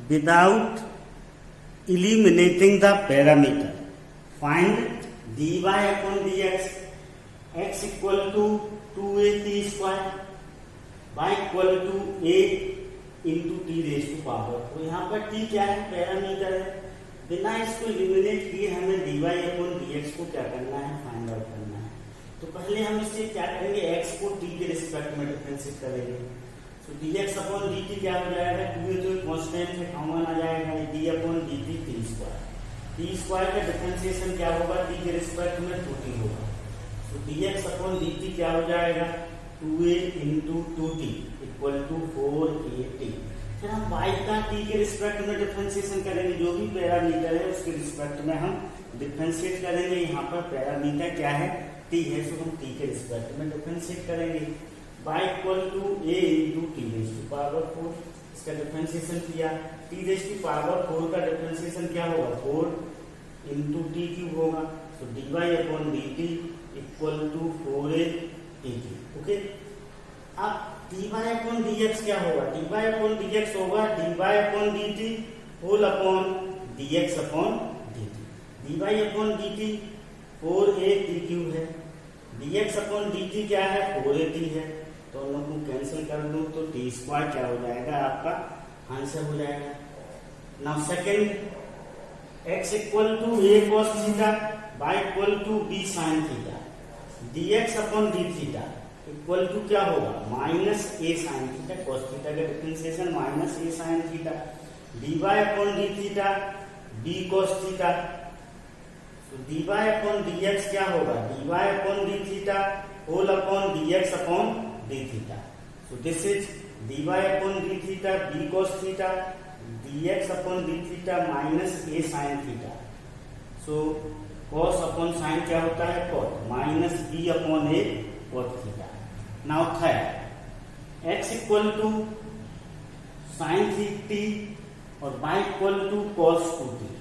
without eliminating the parameter. Find dy upon dx x equal to 2a t square y equal to a into t raise to power. तो यहाँ पर t क्या है? Parameter है। बिना इसको eliminate किए हमें dy अपॉन dx को क्या करना है? फाइंड आउट करना है। तो पहले हम इससे क्या करेंगे? x को t के रिस्पेक्ट में डिफरेंशिएट करेंगे। तो dx अपॉन dt क्या हो जाएगा? 2a तो कांस्टेंट है, कॉमन आ जाएगा, d upon dt t square का डिफरेंशिएशन क्या होगा? t के रिस्पेक्ट में 2t होगा। तो dx अपॉन dt क्या हो जाएगा? 2a into 2t equal to 4at। फिर हम y का t के रिस्पेक्ट में डिफरेंशिएशन करेंगे। जो भी पैरामीटर है उसके रिस्पेक्ट में हम डिफरेंशिएट करेंगे। यहाँ पर पैरामीटर क्या है? t है, सो हम t के रिस्पेक्ट में डिफरेंशिएट करेंगे। y equal to a into t raise to power 4, इसका डिफरेंशिएशन किया। t रेज टू पावर 4 का डिफरेंशिएशन क्या होगा? 4 into t क्यूब होगा। तो dy upon dt equal to 4a dt। Okay, अब dy अपॉन dx क्या होगा? dy अपॉन dx होगा dy upon dt whole upon dx upon dt। dy upon dt 4a t cube है, dx upon dt क्या है? 4at है। तो हम लोग को कैंसिल कर दूं तो t स्क्वायर क्या हो जाएगा? आपका आंसर हो जाएगा। Now second, x equal to a cos theta y equal to b sin theta, dx upon d theta equal to क्या होगा? Minus a sin theta. cos theta का differentiation minus a sin theta, dy upon d theta b cos theta. तो dy upon dx क्या होगा? dy upon d theta whole upon dx upon d theta. So this is dy upon d theta b cos theta, dx upon d theta minus a sin theta. So cos upon sin क्या होता है? cot, minus b upon a cot theta. Now third, x equal to sine t और y equal to cos 2t।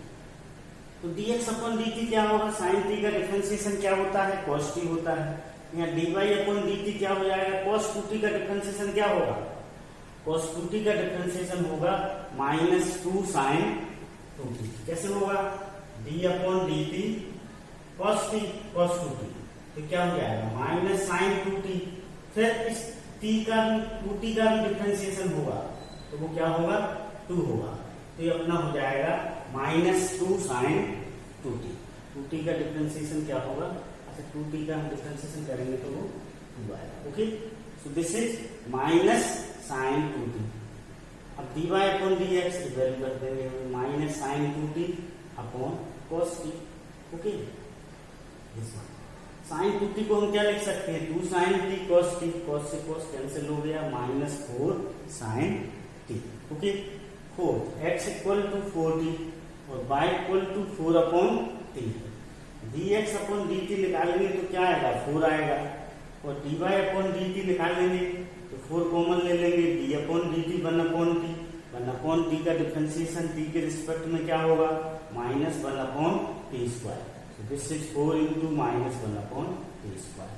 तो dx upon dt क्या होगा? Sign t का differentiation क्या होता है? cos t होता है। यहाँ dy अपॉन dt क्या हो जाएगा? cos 2t का डिफरेंशिएशन क्या होगा? cos 2t का डिफरेंशिएशन होगा माइनस 2 साइन 2t। कैसे होगा? d upon dt cos t cos 2t, तो क्या हो जाएगा? Minus sine 2t। फिर इस t का भी 2t का भी डिफरेंशिएशन होगा, तो वो क्या होगा? 2 होगा। तो ये अपना हो जाएगा माइनस 2 साइन 2t। 2t का डिफरेंशिएशन क्या होगा? अच्छा, 2t का हम डिफरेंशिएशन करेंगे तो वो 2 आएगा। Okay, so this is minus sine 2t। अब dy अपॉन dx वैल्यू कर देंगे minus sine 2t upon cos t। Okay, this one sine 2t को हम क्या लिख सकते हैं? 2 sine t cos t, cos से cos कैंसिल हो गया, minus 4 sine t। Okay, fourth, x equal to 4t और y equal to 4 upon t। dx upon dt निकालेंगे तो क्या आएगा? 4 आएगा। और dy अपॉन dt निकालेंगे तो 4 कॉमन ले लेंगे, d upon dt 1 upon t। 1 upon t का डिफरेंशिएशन t के रिस्पेक्ट में क्या होगा? Minus 1 upon t square. So this is 4 into minus 1 upon t square।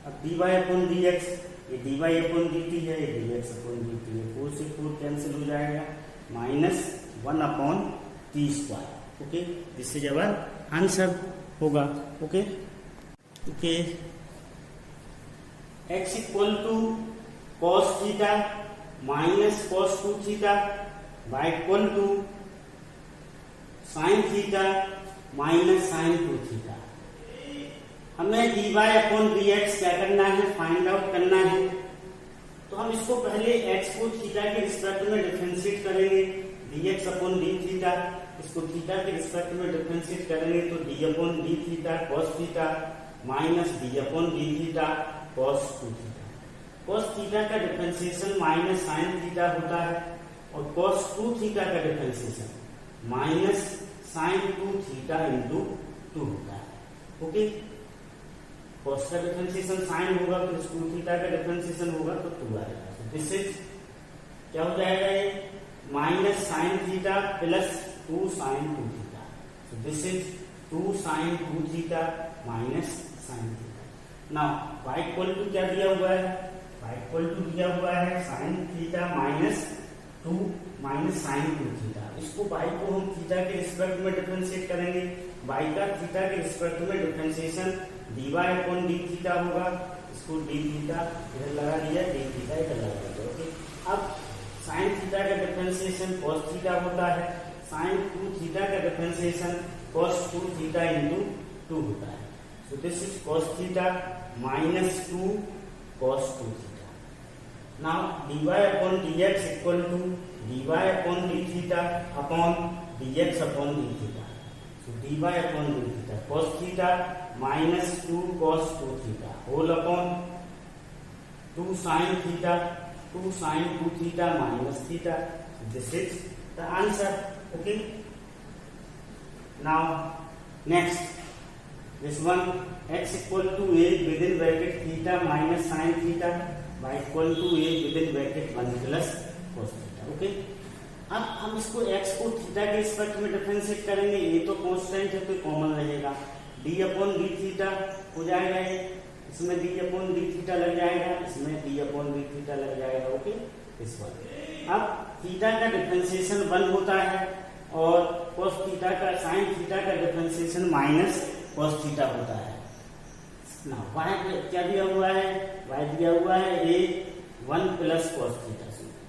अब dy upon dx, ये dy upon dt है, ये dx upon dt है। 4 से 4 कैंसिल हो जाएगा, minus 1 upon t square। Okay, this is our answer होगा। Okay okay, x equal to cos theta minus cos 2 theta, y equal to sin theta minus sine 2 theta. हमें dy upon dx क्या करना है? Find out करना है। तो हम इसको पहले x को थीटा के रिस्पेक्ट में डिफरेंशिएट करेंगे, dx अपॉन d थीटा। इसको थीटा के रिस्पेक्ट में डिफरेंशिएट करेंगे तो d upon d theta cos theta minus d upon d theta cos 2 theta. cos theta का डिफरेंशिएशन माइनस साइन थीटा होता है और cos 2 थीटा का differentiation minus sine 2 theta into 2 होता है। ओके, cos का डिफरेंशिएशन साइन होगा, फिर 2 थीटा का डिफरेंशिएशन होगा तो 2 आएगा। दिस इज क्या हो जाएगा? ये minus sine theta plus 2 sine 2 theta. So this is 2 sine 2 theta minus sine theta. Now y equal to क्या दिया हुआ है? y इक्वल टू दिया हुआ है sine theta minus 2 minus sine 2 theta. इसको y को हम थीटा के रिस्पेक्ट में डिफरेंशिएट करेंगे। y का थीटा के रिस्पेक्ट में differentiation dy upon d theta होगा। इसको d थीटा इधर लगा दिया, d थीटा इधर लगा दिया। ओके, अब साइन थीटा का डिफरेंशिएशन cos थीटा होता है, साइन 2 थीटा का डिफरेंशिएशन cos 2 थीटा इंटू 2 होता है। सो this is cos theta minus 2 cos 2 theta. Now dy upon dx equal to dy upon d theta upon dx upon d theta. So dy upon d theta cos theta minus 2 cos 2 theta whole upon 2 sin theta 2 sin 2 theta minus theta. This is the answer. Okay. Now next this one x equal to a within bracket theta minus sin theta y equal to a within bracket 1 plus cos theta. Okay, अब हम इसको x को theta के respect में differentiate करेंगे। ये तो constant है तो कॉमन रहेगा, d अपॉन d थीटा हो जाएगा, ये इसमें d अपॉन d थीटा लग जाएगा, इसमें d अपॉन d थीटा लग जाएगा। ओके, इस पर अब थीटा का डिफरेंशिएशन 1 होता है और cos थीटा का sin थीटा का डिफरेंशिएशन माइनस cos थीटा होता है। ना y क्या दिया हुआ है, y दिया हुआ है a 1 प्लस cos थीटा।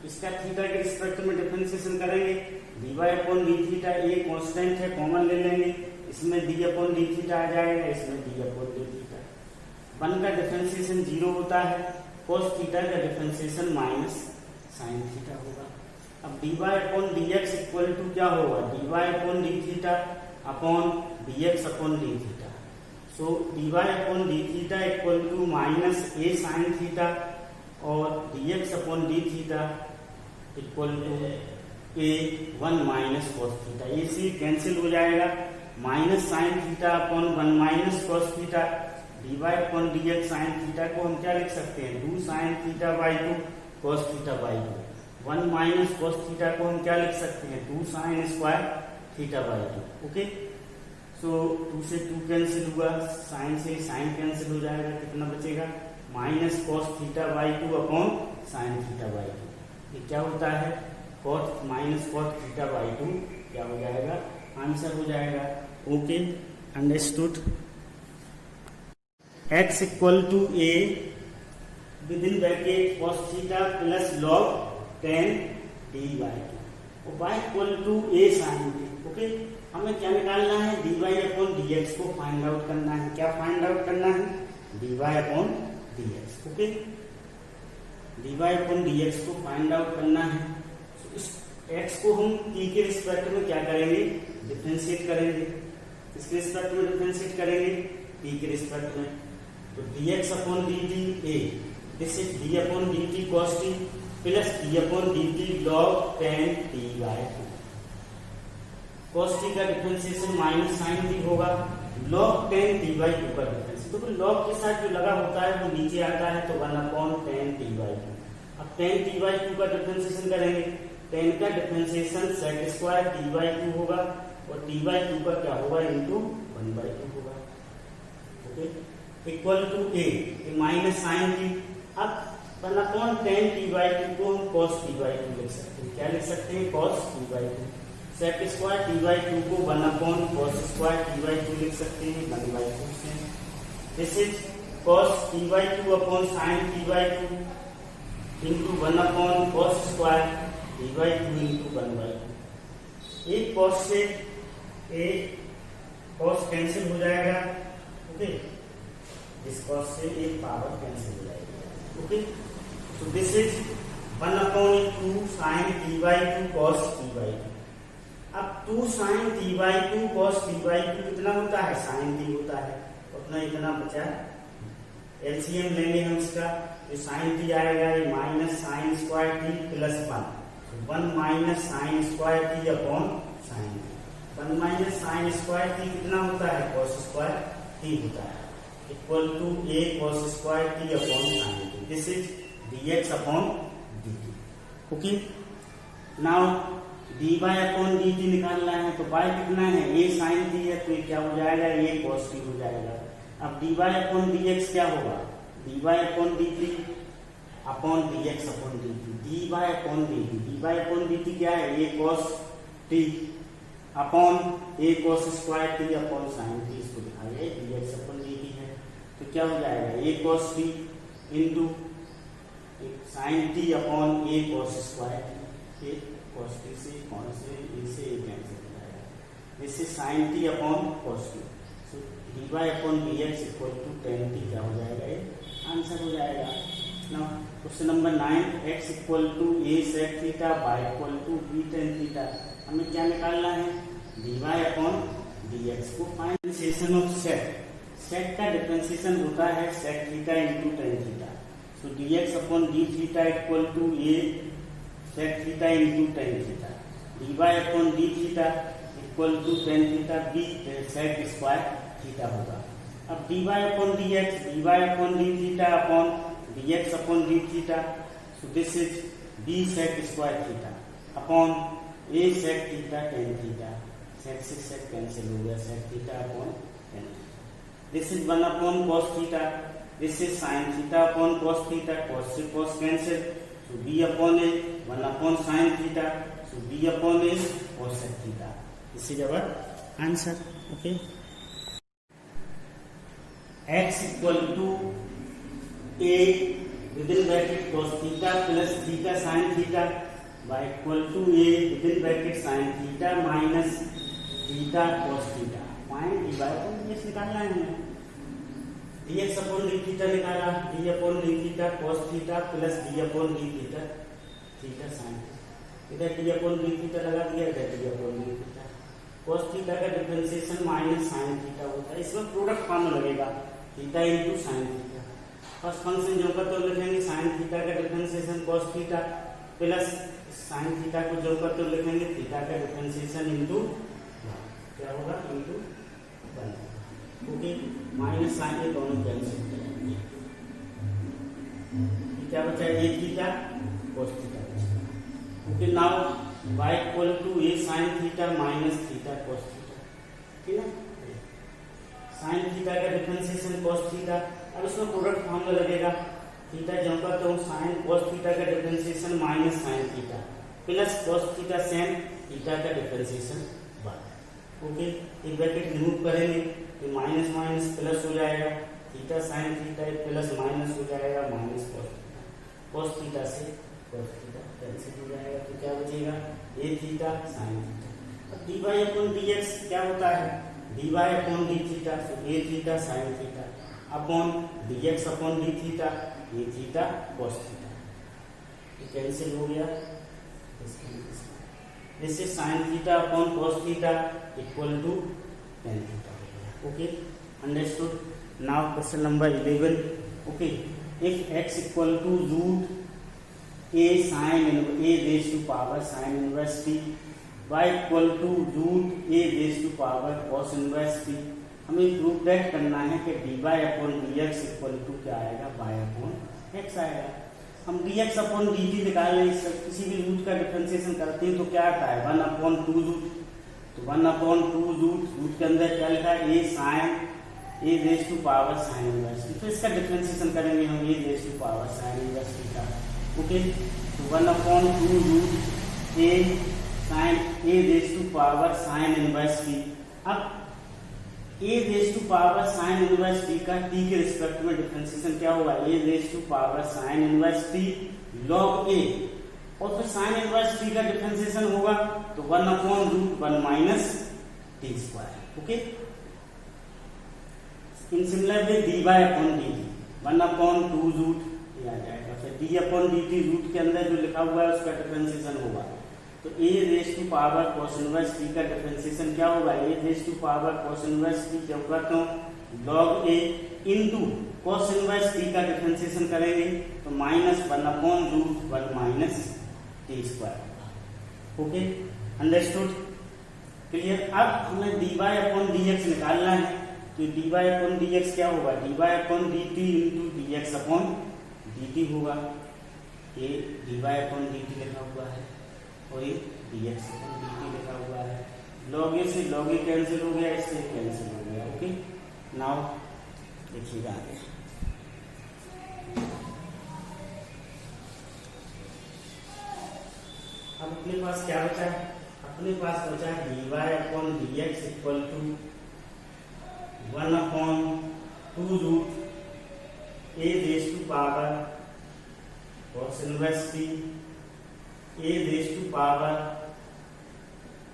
इसका थीटा के रिस्पेक्ट में डिफरेंशिएशन करेंगे, dy अपॉन d थीटा ये कांस्टेंट है, कॉमन ले लेंगे, इसमें d अपॉन d थीटा आ जाएगा, इसमें d अपॉन d थीटा। 1 का डिफरेंशिएशन 0 होता है, cos थीटा का डिफरेंशिएशन माइनस sin थीटा होगा। अब dy upon dx equal to क्या होगा, dy upon d theta upon dx upon d theta. So dy upon d theta equal to minus a sin theta और dx upon d theta equal to a 1 minus cos theta. ये सी cancel हो जाएगा, minus sin theta upon 1 minus cos theta. dy upon dx sin theta को हम क्या लिख सकते हैं, 2 sin theta by 2 cos theta by 2। 1 minus cos theta को हम क्या लिख सकते हैं, 2 sin square theta by 2। Okay, so 2 से 2 कैंसिल हुआ, साइन से साइन कैंसिल हो जाएगा, कितना बचेगा, minus cos theta by 2 upon sin theta by 2। ये क्या होता है, cos minus cos theta by 2 क्या हो जाएगा, आंसर हो जाएगा। Okay, understood. x equal to a within bracket cos theta plus log 10 d by 2 और y equal to a sin t। ओके, हमें क्या निकालना है, dy अपॉन dx को फाइंड आउट करना है। क्या फाइंड आउट करना है, dy upon dx। Okay, dy upon dx को फाइंड आउट करना है। तो इस x को हम t के रिस्पेक्ट में क्या करेंगे, डिफरेंशिएट करेंगे। इसके रिस्पेक्ट में डिफरेंशिएट करेंगे, t के रिस्पेक्ट में। तो dx upon dt a, this is d upon dt cos t plus d upon dt log 10 t by 2। cos t का डिफरेंशिएशन माइनस sin t होगा, log 10 t बाई 2 का differentiation. तो log के साथ जो लगा होता है वो नीचे आता है, तो 1 अपॉन 10 t बाई 2। अब 10 t बाई 2 का डिफरेंशिएशन करेंगे, 10 का differentiation sec square t by 2 होगा और t बाई 2 का क्या होगा, इंटू 1 बाई 2 होगा। Okay, equal to a minus sine t। अब 1 अपॉन 10 t बाई 2 को हम cos t बाई 2 लिख सकते हैं। क्या लिख सकते हैं, cos t by 2। Sec square t by 2 को 1 upon cos square t by 2 लिख सकते हैं, 1 बाई 2 से। This is cos t by 2 upon sin t by 2 into 1 upon cos square t by 2 into 1 by 2। एक cos से एक cos cancel हो जाएगा। ओके, इस cos से एक पावर कैंसिल हो जाएगी। Okay, so this is 1 upon 2 sin t by 2 cos t by 2। अब 2 sin t by 2 cos t by 2 कितना होता है, sin t होता है, उतना इतना बचा। एलसीएम लेंगे हम इसका, जो sin t आएगा ये minus sine square t plus 1, 1 minus sine square t upon sine t। 1 minus sine square t कितना होता है, cos स्क्वायर t होता है, equal to a cos square t upon sine t। This is dx upon dt। Okay, now dy upon dt निकालना है, तो y कितना है, a sin t है, तो ये क्या हो जाएगा, a cos t हो जाएगा। अब dy अपॉन dx क्या होगा, dy upon dt upon D x upon D T, D Y upon D T, D Y upon D T क्या है, A cos T upon A cos square T upon sine T, इसको लिखा गया D x upon D T है। तो क्या हो जाएगा, A cos T into sine T upon A cos square T, A cos T से कौन से ए से ए कैंसिल हो जाएगा, इससे sine T upon cos t, so d Y upon D x equal to tan t क्या हो जाएगा, ये आंसर हो जाएगा। Now question number 9, x equal to a sec theta y equal to b tan theta, हमें क्या निकालना है, d Y upon D x को find. Differentiation of sec, sec का डिफरेंशिएशन होता है sec theta into tan theta, so d x upon d theta equal to a sec theta into tan theta, d Y upon d theta equal to tan theta b sec square theta होगा। अब d Y upon D x, d Y upon d theta upon dx upon d theta, so this is b sec square theta upon a sec theta tan theta, sec से sec cancel हो गया, sec theta upon tan theta, this is 1 upon cos theta, this is sin theta upon cos theta, cos से cos cancel, so b upon a 1 upon sin theta, so b upon a cos sec theta, this is our answer. Okay, x equal to a within bracket cos theta plus theta sin theta y equal to a within bracket sin theta minus theta cos theta, find d Y upon D x निकालना है हमें, d x upon d theta निकाला, d upon d theta cos theta plus d upon d theta theta sin, इधर d upon d theta लगा दिया, इधर d upon d theta, cos theta का differentiation minus sin theta होता है, इसमें product form लगेगा theta into sin theta, first function जो कर तो लिखेंगे साइन थीटा का differentiation cos theta plus sine theta को जो कर तो लिखेंगे थीटा का डिफरेंशिएशन इनटू क्या होगा, इनटू 1, ओके, माइनस साइन ये दोनों कैंसिल हो जाएंगे, क्या बचा, ए थीटा कॉस थीटा बचा। Okay, now y equal to a sine theta minus theta cos theta, ठीक है, साइन थीटा का डिफरेंशिएशन कॉस थीटा, अब इसमें प्रोडक्ट फॉर्मूला लगेगा, थीटा जब का तो साइन कॉस थीटा का differentiation minus sine theta plus cos theta sine theta का डिफरेंशिएशन 1, ओके, एक ब्रैकेट रिमूव करेंगे तो माइनस माइनस प्लस हो जाएगा, theta sine theta plus minus हो जाएगा माइनस कॉस थीटा से कॉस थीटा कैंसिल हो जाएगा, तो क्या बचेगा, ए थीटा साइन थीटा। अब d Y upon D x क्या होता है, d Y upon d theta, a theta sine theta upon D x upon d theta, a theta cos theta, ये कैंसिल हो गया, इससे sine theta upon cos theta equal to tan theta हो गया। Okay, understood. Now question number 11, okay, if x equal to root a sine a raise to power sine inverse t, y equal to root a raise to power cos inverse t, हमें prove that करना है कि d Y upon D x equal to क्या आएगा, y upon x आएगा। हम d x upon D t निकाल रहे हैं, किसी भी रूट का डिफरेंशिएशन करते हैं तो क्या आता है, 1 अपॉन 2 रूट, तो 1 अपॉन 2 रूट के अंदर क्या लिखा है, a sine a raise to power sine inverse, तो इसका डिफरेंशिएशन करेंगे हम, a raise to power sine inverse theta, okay, तो 1 upon 2 root a sine a raise to power sine inverse t. अब a raise to power sine inverse t का t के respect में differentiation क्या होगा, a raise to power sine inverse t log a, और फिर sine inverse t का differentiation होगा तो 1 upon root 1 minus t square, okay. In similar way d Y upon D t 1 upon 2 root ये आ जाएगा, फिर d upon D t root के अंदर जो लिखा हुआ है उसका डिफरेंशिएशन होगा, तो a raise to power cos inverse t का डिफरेंशिएशन क्या होगा, a raise to power cos inverse t क्या करता हूँ log a into cos inverse t का डिफरेंशिएशन करेंगे तो minus 1 upon root 1 minus t square, okay, understood, clear. अब हमें d Y upon D x निकालना है, तो d Y upon D x क्या होगा, d Y upon D t into D x upon D t होगा, ये d Y upon D t लिखा हुआ है और ये d x upon D t लिखा हुआ है, लॉग ए से लॉग ए कैंसिल हो गया, इससे कैंसिल हो गया, ओके। नाउ देखिएगा आगे, अब अपने पास क्या बचा है? अपने पास बचा है dy upon dx equal to 1 upon 2 root a raise to power cos inverse t a raise to power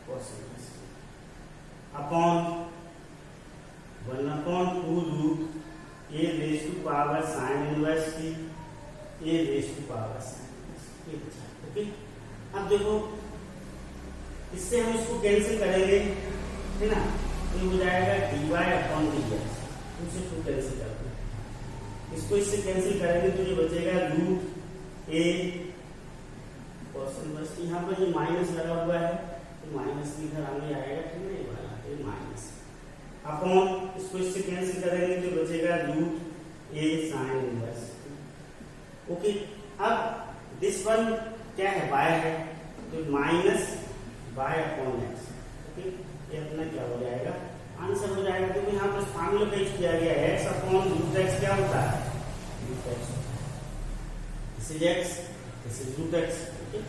cos inverse t upon 1 upon 2 root a raise to power sin inverse t a raise to power sin inverse t। ये बचा। Okay, अब देखो इससे हम इसको cancel करेंगे, है ना, तो ये हो जाएगा dy अपॉन dx, उससे टू कैंसिल करते हैं, इसको इससे कैंसिल करेंगे तो ये बचेगा root a cos inverse t। यहाँ पर ये माइनस लगा हुआ है तो माइनस भी इधर आगे आएगा, ठीक है, ये वाला ये माइनस अपॉन, इसको इससे कैंसिल करेंगे तो बचेगा root a sin inverse. Okay, अब दिस वन क्या है? y है, तो minus y upon x. Okay, ये अपना क्या हो जाएगा? आंसर हो जाएगा, क्योंकि यहाँ पर फार्मूला पेश किया गया है x अपॉन रूट एक्स क्या होता है? Root x. This is x, this is root x. Okay,